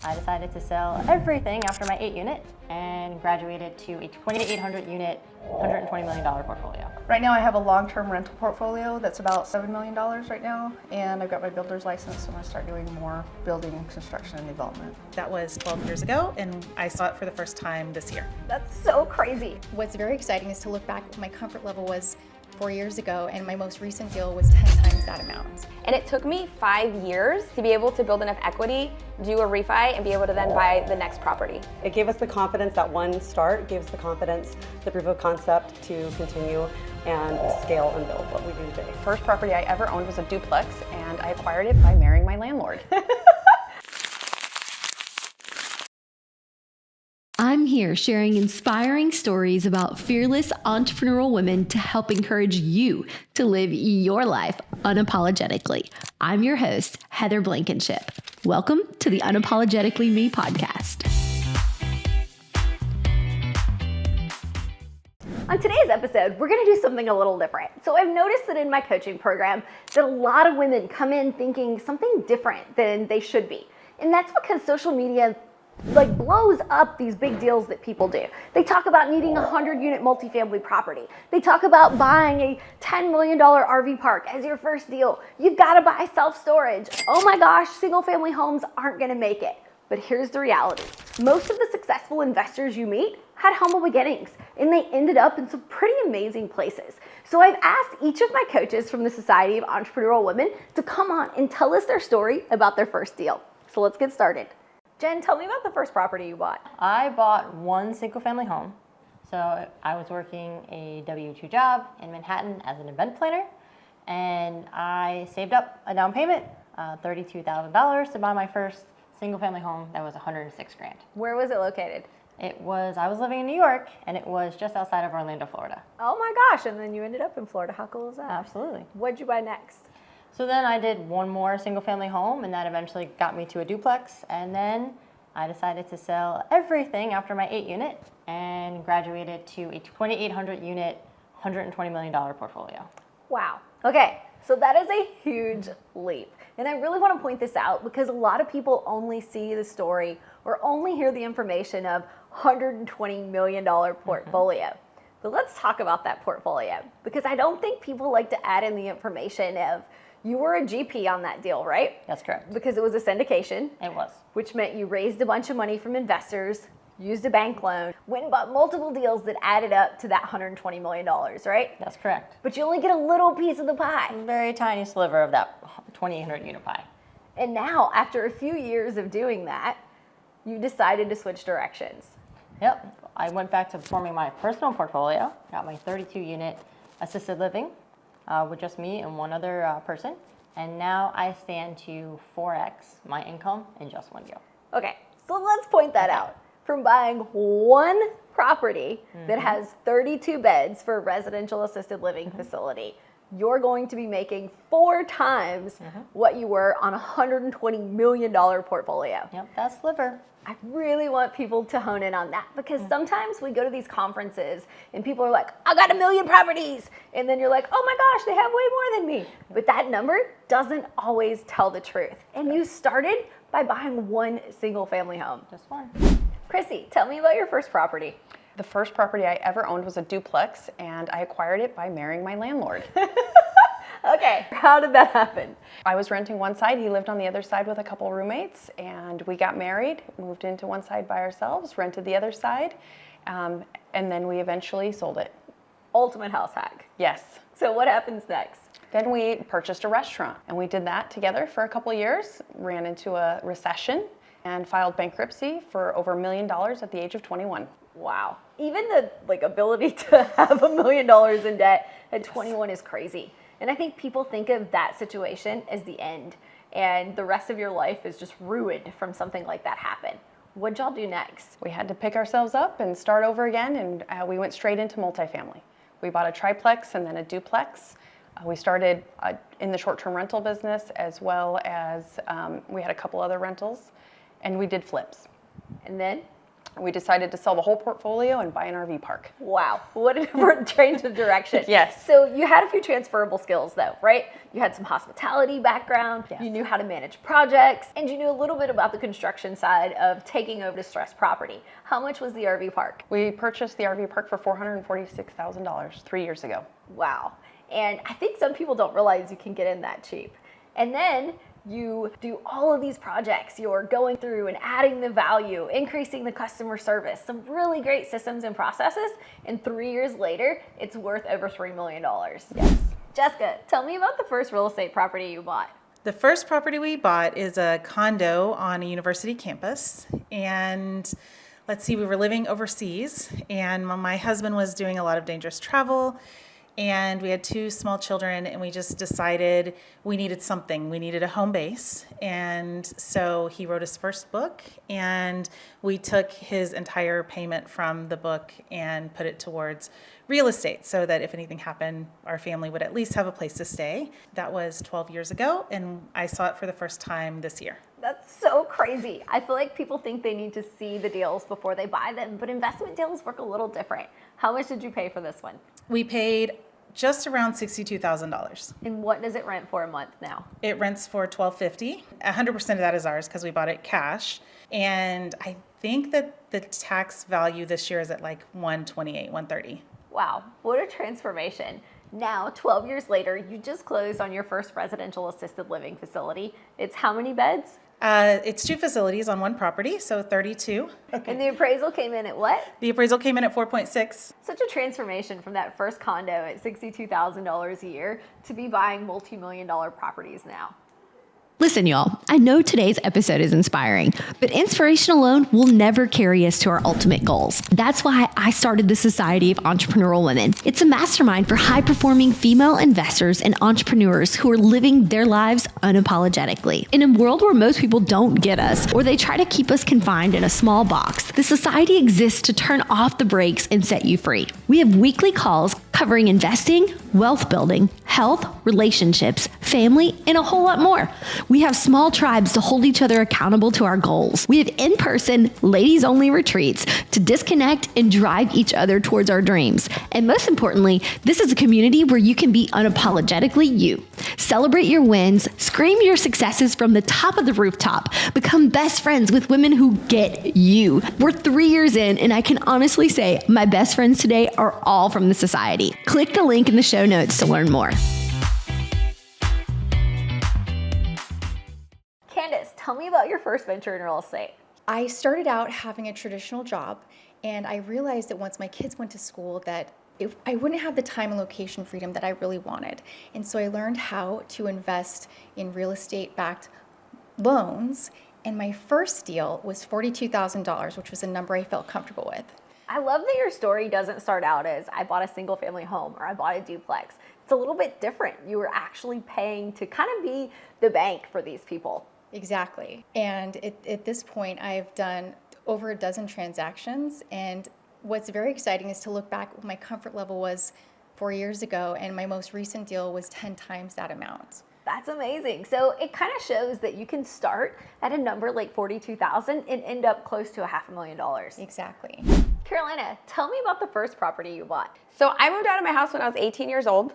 I decided to sell everything after my 8-unit and graduated to a 2,800 unit, $120 million portfolio. Right now I have a long-term rental portfolio that's about $7 million right now, and I've got my builder's license, so I'm going to start doing more building, construction, and development. That was 12 years ago, and I saw it for the first time this year. That's so crazy. What's very exciting is to look back what my comfort level was 4 years ago, and my most recent deal was 10 times that amount. And it took me 5 years to be able to build enough equity, do a refi, and be able to then buy the next property. It gave us the confidence, that one start gives the confidence, the proof of concept to continue and scale and build what we do today. First property I ever owned was a duplex, and I acquired it by marrying my landlord. I'm here sharing inspiring stories about fearless entrepreneurial women to help encourage you to live your life unapologetically. I'm your host, Heather Blankenship. Welcome to the Unapologetically Me podcast. On today's episode, we're gonna do something a little different. So I've noticed that in my coaching program that a lot of women come in thinking something different than they should be. And that's because social media blows up these big deals that people do. They talk about needing a 100-unit multifamily property. They talk about buying a $10 million RV park as your first deal. You've got to buy self-storage. Oh my gosh, single-family homes aren't going to make it. But here's the reality. Most of the successful investors you meet had humble beginnings, and they ended up in some pretty amazing places. So I've asked each of my coaches from the Society of Entrepreneurial Women to come on and tell us their story about their first deal. So let's get started. Jen, tell me about the first property you bought. I bought one single-family home. So I was working a W-2 job in Manhattan as an event planner, and I saved up a down payment, $32,000, to buy my first single-family home that was $106,000. Where was it located? I was living in New York, and it was just outside of Orlando, Florida. Oh my gosh, and then you ended up in Florida. How cool is that? Absolutely. What'd you buy next? So then I did one more single-family home, and that eventually got me to a duplex. And then I decided to sell everything after my 8-unit and graduated to a 2,800 unit, $120 million portfolio. Wow. Okay, so that is a huge leap. And I really want to point this out because a lot of people only see the story or only hear the information of $120 million portfolio. But let's talk about that portfolio, because I don't think people like to add in the information of you were a GP on that deal, right? That's correct. Because it was a syndication. It was. Which meant you raised a bunch of money from investors, used a bank loan, went and bought multiple deals that added up to that $120 million, right? That's correct. But you only get a little piece of the pie. A very tiny sliver of that 2,800 unit pie. And now, after a few years of doing that, you decided to switch directions. Yep. I went back to forming my personal portfolio, got my 32 unit assisted living with just me and one other person. And now I stand to 4x my income in just one deal. Okay, so let's point that out. From buying one property that has 32 beds for a residential assisted living facility, you're going to be making 4 times what you were on a $120 million portfolio. Yep, that sliver. I really want people to hone in on that, because sometimes we go to these conferences and people are like, I got 1 million properties. And then you're like, oh my gosh, they have way more than me. But that number doesn't always tell the truth. And you started by buying one single family home. Just one. Chrissy, tell me about your first property. The first property I ever owned was a duplex, and I acquired it by marrying my landlord. Okay, how did that happen? I was renting one side, he lived on the other side with a couple roommates, and we got married, moved into one side by ourselves, rented the other side, and then we eventually sold it. Ultimate house hack. Yes. So what happens next? Then we purchased a restaurant, and we did that together for a couple years, ran into a recession, and filed bankruptcy for over $1 million at the age of 21. Wow. Even the ability to have $1 million in debt at 21 is crazy. And I think people think of that situation as the end, and the rest of your life is just ruined from something like that happen. What'd y'all do next? We had to pick ourselves up and start over again, and we went straight into multifamily. We bought a triplex and then a duplex. We started in the short-term rental business, as well as we had a couple other rentals, and we did flips. And then? And we decided to sell the whole portfolio and buy an RV park. Wow, what a different change of direction. Yes. So you had a few transferable skills though, right? You had some hospitality background, Yes. you knew how to manage projects, and you knew a little bit about the construction side of taking over distressed property. How much was the RV park? We purchased the RV park for $446,000 3 years ago. Wow. And I think some people don't realize you can get in that cheap. And then you do all of these projects. You're going through and adding the value, increasing the customer service, some really great systems and processes. And 3 years later, it's worth over $3 million. Yes. Jessica, tell me about the first real estate property you bought. The first property we bought is a condo on a university campus. And let's see, we were living overseas, and my husband was doing a lot of dangerous travel. And we had 2 small children, and we just decided we needed something. We needed a home base. And so he wrote his first book, and we took his entire payment from the book and put it towards real estate so that if anything happened, our family would at least have a place to stay. That was 12 years ago, and I saw it for the first time this year. That's so crazy. I feel like people think they need to see the deals before they buy them, but investment deals work a little different. How much did you pay for this one? We paid just around $62,000. And what does it rent for a month now? It rents for $1,250. 100% of that is ours because we bought it cash. And I think that the tax value this year is at like $128, $130. Wow, what a transformation. Now, 12 years later, you just closed on your first residential assisted living facility. It's how many beds? It's 2 facilities on 1 property, so 32. And the appraisal came in at what? The appraisal came in at 4.6. Such a transformation from that first condo at $62,000 a year to be buying multi-million-dollar properties now. Listen, y'all, I know today's episode is inspiring, but inspiration alone will never carry us to our ultimate goals. That's why I started the Society of Entrepreneurial Women. It's a mastermind for high-performing female investors and entrepreneurs who are living their lives unapologetically. In a world where most people don't get us, or they try to keep us confined in a small box, the Society exists to turn off the brakes and set you free. We have weekly calls covering investing, wealth building, health, relationships, family, and a whole lot more. We have small tribes to hold each other accountable to our goals. We have in-person, ladies-only retreats to disconnect and drive each other towards our dreams. And most importantly, this is a community where you can be unapologetically you. Celebrate your wins, scream your successes from the top of the rooftop, become best friends with women who get you. We're 3 years in, and I can honestly say my best friends today are all from the Society. Click the link in the show notes to learn more. Candace, tell me about your first venture in real estate. I started out having a traditional job, and I realized that once my kids went to school that I wouldn't have the time and location freedom that I really wanted. And so I learned how to invest in real estate-backed loans, and my first deal was $42,000, which was a number I felt comfortable with. I love that your story doesn't start out as I bought a single family home or I bought a duplex. It's a little bit different. You were actually paying to kind of be the bank for these people. Exactly. And at this point, I've done over a dozen transactions. And what's very exciting is to look back what my comfort level was 4 years ago. And my most recent deal was 10 times that amount. That's amazing. So it kind of shows that you can start at a number like 42,000 and end up close to $500,000. Exactly. Carolina, tell me about the first property you bought. So I moved out of my house when I was 18 years old,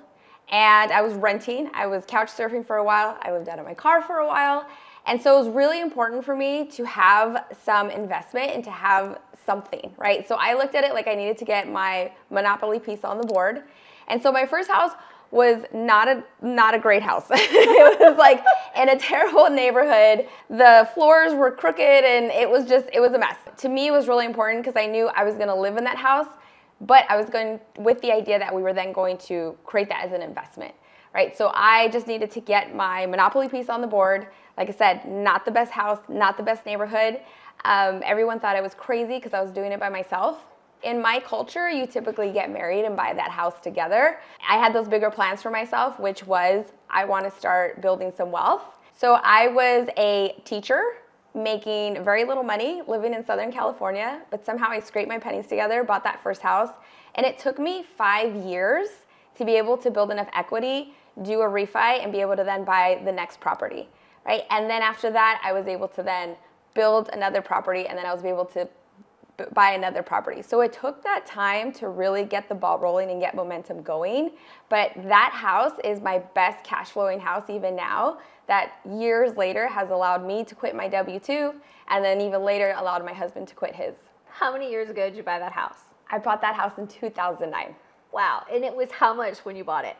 and I was renting. I was couch surfing for a while. I lived out of my car for a while. And so it was really important for me to have some investment and to have something, right? So I looked at it like I needed to get my Monopoly piece on the board. And so my first house was not a great house. It was like in a terrible neighborhood. The floors were crooked and it was a mess. To me, it was really important because I knew I was gonna live in that house, but I was going with the idea that we were then going to create that as an investment, right? So I just needed to get my Monopoly piece on the board. Like I said, not the best house, not the best neighborhood. Everyone thought I was crazy because I was doing it by myself. In my culture, you typically get married and buy that house together. I had those bigger plans for myself, which was I want to start building some wealth. So I was a teacher making very little money, living in Southern California, but somehow I scraped my pennies together, bought that first house, and it took me 5 years to be able to build enough equity, do a refi, and be able to then buy the next property, right? And then after that, I was able to then build another property, and then I was able to buy another property. So it took that time to really get the ball rolling and get momentum going. But that house is my best cash flowing house even now, that years later has allowed me to quit my W-2, and then even later allowed my husband to quit his. How many years ago did you buy that house? I bought that house in 2009. Wow, and it was how much when you bought it?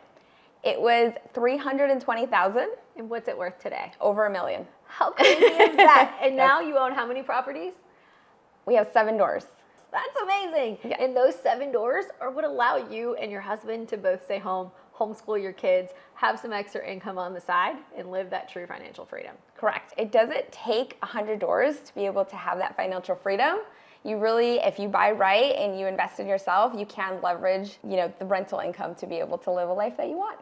It was $320,000. And what's it worth today? Over $1 million. How crazy is that? And now you own how many properties? We have 7 doors. That's amazing. Yeah. And those 7 doors are what allow you and your husband to both stay home, homeschool your kids, have some extra income on the side, and live that true financial freedom. Correct. It doesn't take 100 doors to be able to have that financial freedom. You really, if you buy right and you invest in yourself, you can leverage, the rental income to be able to live a life that you want.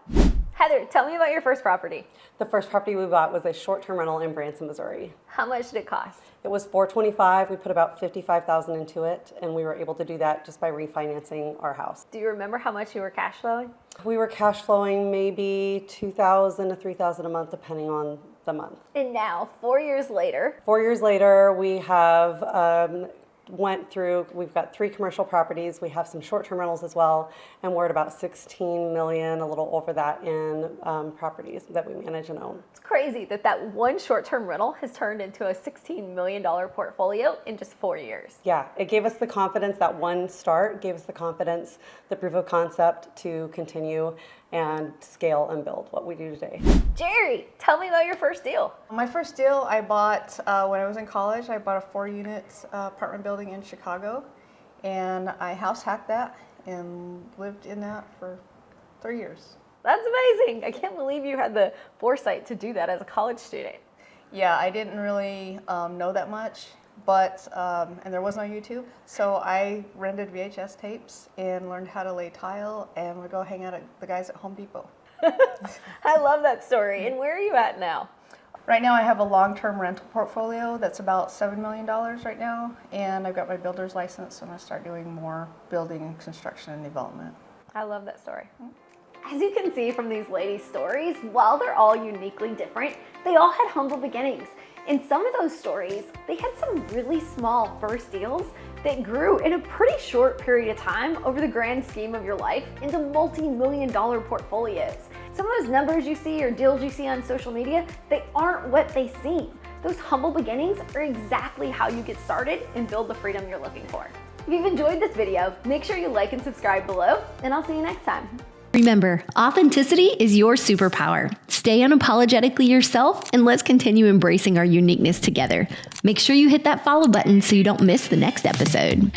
Heather, tell me about your first property. The first property we bought was a short-term rental in Branson, Missouri. How much did it cost? It was $425,000. We put about $55,000 into it, and we were able to do that just by refinancing our house. Do you remember how much you were cash flowing? We were cash flowing maybe $2,000 to $3,000 a month, depending on the month. And now, 4 years later, 4 years later, we have we've got 3 commercial properties. We have some short-term rentals as well, and we're at about 16 million, a little over that, in properties that we manage and own. it's crazy that one short-term rental has turned into a $16 million portfolio in just 4 years. Yeah, it gave us the confidence, that one start gave us the confidence, the proof of concept to continue and scale and build what we do today. Jerry, tell me about your first deal. My first deal I bought when I was in college. I bought a 4-unit apartment building in Chicago, and I house hacked that and lived in that for 3 years. That's amazing. I can't believe you had the foresight to do that as a college student. Yeah, I didn't really know that much, but and there was no YouTube, so I rented VHS tapes and learned how to lay tile, and would go hang out at the guys at Home Depot. I love that story. And where are you at now? Right now I have a long-term rental portfolio that's about $7 million right now, and I've got my builder's license, so I'm going to start doing more building, construction, and development. I love that story. As you can see from these ladies' stories, while they're all uniquely different, they all had humble beginnings. In some of those stories, they had some really small first deals that grew in a pretty short period of time over the grand scheme of your life into multi-million-dollar portfolios. Some of those numbers you see or deals you see on social media, they aren't what they seem. Those humble beginnings are exactly how you get started and build the freedom you're looking for. If you've enjoyed this video, make sure you like and subscribe below, and I'll see you next time. Remember, authenticity is your superpower. Stay unapologetically yourself, and let's continue embracing our uniqueness together. Make sure you hit that follow button so you don't miss the next episode.